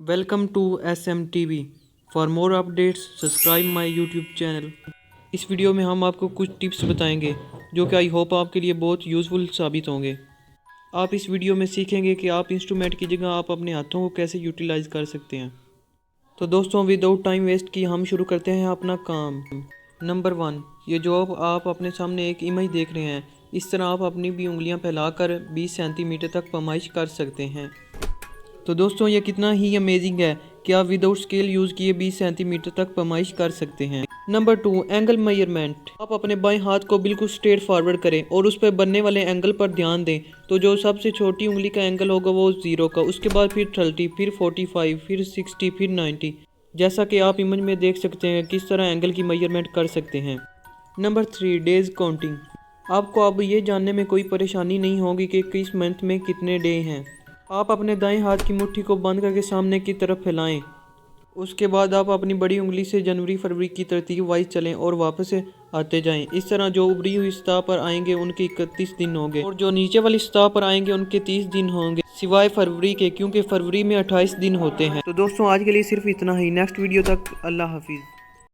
Welcome to SMTV। For more updates subscribe my YouTube channel. इस video में हम आपको कुछ टिप्स बताएंगे जो कि आई होप आपके लिए बहुत यूज़फुल साबित होंगे। आप इस वीडियो में सीखेंगे कि आप इंस्ट्रूमेंट की जगह आप अपने हाथों को कैसे यूटिलाइज़ कर सकते हैं। तो दोस्तों विदाउट टाइम वेस्ट की हम शुरू करते हैं अपना काम। नंबर 1, ये जो आप अपने सामने एक इमेज देख रहे हैं, इस तरह आप अपनी भी उंगलियां फैलाकर 20 सेंटीमीटर तक पैमाइश कर सकते हैं। तो दोस्तों ये कितना ही अमेजिंग है कि आप विदाउट स्केल यूज़ किए 20 सेंटीमीटर तक पैमाइश कर सकते हैं। Number 2, angle measurement. आप अपने बाएं हाथ को बिल्कुल स्ट्रेट फॉरवर्ड करें और उस पर बनने वाले एंगल पर ध्यान दें। तो जो सबसे छोटी उंगली का एंगल होगा वो 0 का, उसके बाद फिर 30, फिर 45, फिर 60, फिर 90। जैसा कि आप इमेज में देख सकते हैं किस तरह एंगल की मेजरमेंट कर सकते हैं। Number 3, days counting. आपको अब ये जानने में कोई परेशानी नहीं होगी कि किस मंथ में कितने डे हैं। आप अपने दाएं हाथ की मुट्ठी को बंद करके सामने की तरफ फैलाएं। उसके बाद आप अपनी बड़ी उंगली से जनवरी फरवरी की तरतीब वाइज चलें और वापस आते जाएं। इस तरह जो उभरी हुई सतह पर आएंगे उनके 31 दिन होंगे और जो नीचे वाली सतह पर आएंगे उनके 30 दिन होंगे, सिवाय फरवरी के, क्योंकि फरवरी में 28 दिन होते हैं। तो दोस्तों आज के लिए सिर्फ इतना ही। नेक्स्ट वीडियो तक अल्लाह हाफिज़।